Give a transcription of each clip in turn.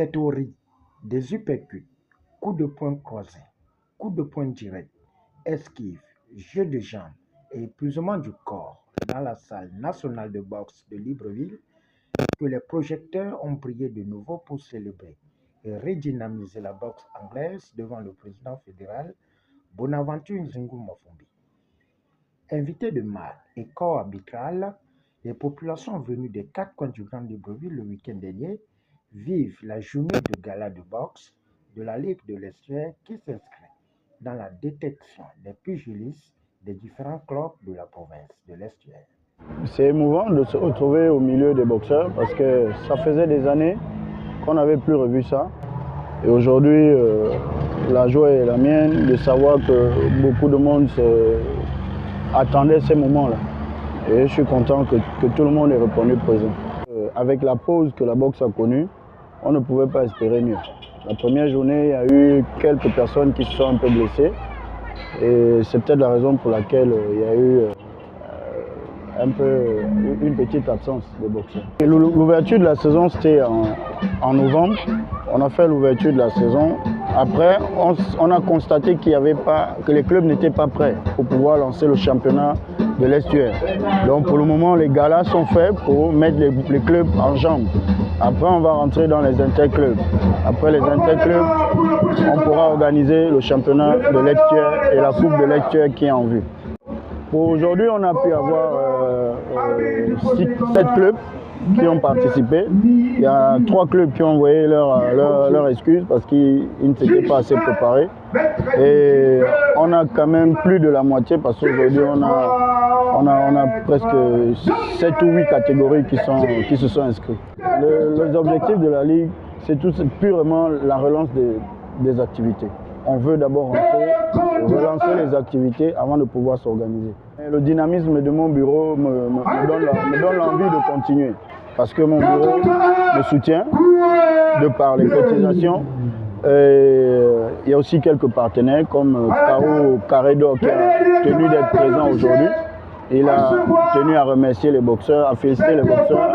C'est au rythme des uppercuts, coups de poing croisés, coups de poing directs, esquives, jeux de jambes et épuisement du corps dans la salle nationale de boxe de Libreville que les projecteurs ont brillé de nouveau pour célébrer et redynamiser la boxe anglaise devant le président fédéral Bonaventure Nzingu Mafumbi. Invités de marque et corps arbitral, les populations venues des 4 coins du Grand Libreville le week-end dernier vivent la journée de gala de boxe de la Ligue de l'Estuaire qui s'inscrit dans la détection des pugilistes des différents clubs de la province de l'Estuaire. C'est émouvant de se retrouver au milieu des boxeurs parce que ça faisait des années qu'on n'avait plus revu ça. Et aujourd'hui, la joie est la mienne de savoir que beaucoup de monde attendait ces moments-là. Et je suis content que tout le monde ait répondu présent. Avec la pause que la boxe a connue, on ne pouvait pas espérer mieux. La première journée, il y a eu quelques personnes qui se sont un peu blessées. Et c'est peut-être la raison pour laquelle il y a eu une petite absence de boxeurs. L'ouverture de la saison, c'était en novembre. On a fait l'ouverture de la saison. Après, on a constaté que les clubs n'étaient pas prêts pour pouvoir lancer le championnat de l'Estuaire. Donc pour le moment, les galas sont faits pour mettre les clubs en jambes. Après, on va rentrer dans les interclubs. Après les interclubs, on pourra organiser le championnat de l'Estuaire et la coupe de l'Estuaire qui est en vue. Pour aujourd'hui, on a pu avoir 7 clubs qui ont participé. Il y a 3 clubs qui ont envoyé leurs excuses parce qu'ils ne s'étaient pas assez préparés. Et on a quand même plus de la moitié parce qu'aujourd'hui, on a presque 7 ou 8 catégories qui se sont inscrites. Les objectifs de la Ligue, c'est purement la relance des activités. On veut d'abord relancer les activités avant de pouvoir s'organiser. Le dynamisme de mon bureau me donne l'envie de continuer parce que mon bureau me soutient de par les cotisations. Il y a aussi quelques partenaires comme Caro Carredo qui a tenu d'être présent aujourd'hui. Il a tenu à remercier les boxeurs, à féliciter les boxeurs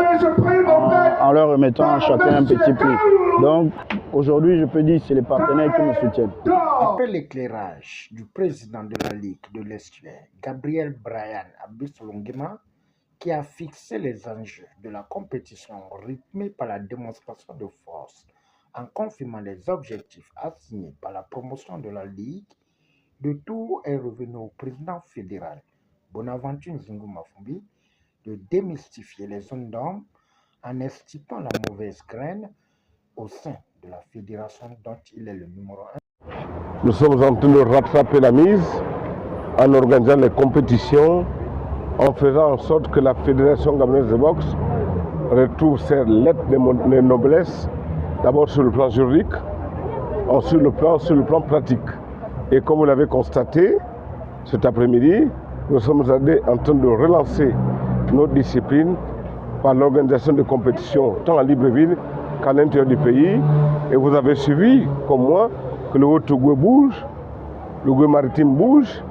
en leur remettant chacun un petit prix. Donc aujourd'hui, je peux dire que c'est les partenaires qui me soutiennent. Après l'éclairage du président de la Ligue de l'Estuaire, Gabriel Brian Abisolongema, qui a fixé les enjeux de la compétition rythmée par la démonstration de force en confirmant les objectifs assignés par la promotion de la Ligue, le tour est revenu au président fédéral Bonaventure Nzingu Mafumbi de démystifier les zones d'ombre en extirpant la mauvaise graine au sein de la fédération dont il est le numéro 1. Nous sommes en train de rattraper la mise en organisant les compétitions, en faisant en sorte que la Fédération gabonaise de boxe retrouve ses lettres de noblesse, d'abord sur le plan juridique, ensuite sur le plan pratique. Et comme vous l'avez constaté, cet après-midi, nous sommes en train de relancer notre discipline par l'organisation de compétitions tant à Libreville qu'à l'intérieur du pays. Et vous avez suivi, comme moi, que le Haut-Togo bouge, le Goué maritime bouge,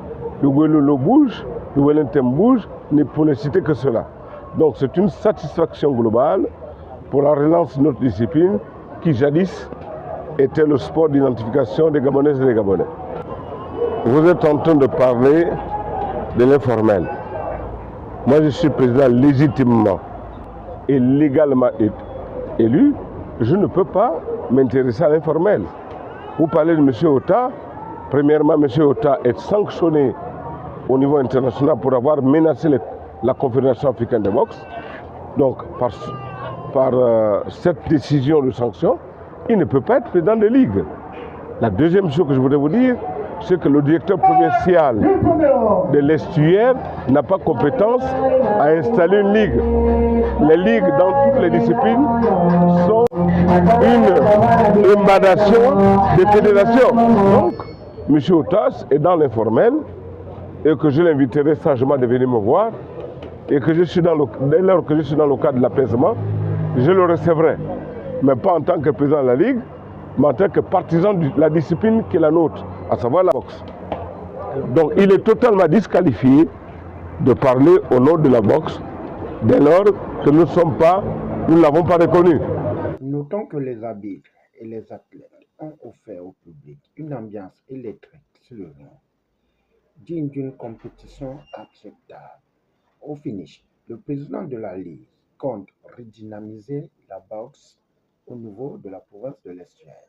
le Goué Lolo bouge, le Wellington bouge, pour ne citer que cela. Donc c'est une satisfaction globale pour la relance de notre discipline qui jadis était le sport d'identification des Gabonaises et des Gabonais. Vous êtes en train de parler de l'informel. Moi je suis président légitimement et légalement élu, je ne peux pas m'intéresser à l'informel. Vous parlez de M. Ota. Premièrement, M. Ota est sanctionné au niveau international pour avoir menacé la Confédération africaine de boxe. Donc, par cette décision de sanction, il ne peut pas être président de ligue. La deuxième chose que je voudrais vous dire, c'est que le directeur provincial de l'Estuaire n'a pas compétence à installer une ligue. Les ligues dans toutes les disciplines sont une émanation des fédérations. Donc, M. Otas est dans l'informel et que je l'inviterai sagement de venir me voir et que dès lors que je suis dans le cadre de l'apaisement, je le recevrai. Mais pas en tant que président de la Ligue, mais en tant que partisan de la discipline qui est la nôtre, à savoir la boxe. Donc il est totalement disqualifié de parler au nom de la boxe dès lors que nous ne l'avons pas reconnu. Notons que les arbitres et les athlètes ont offert au public une ambiance électrique sur le ring, digne d'une compétition acceptable. Au finish, le président de la Ligue compte redynamiser la boxe au niveau de la province de l'Estuaire.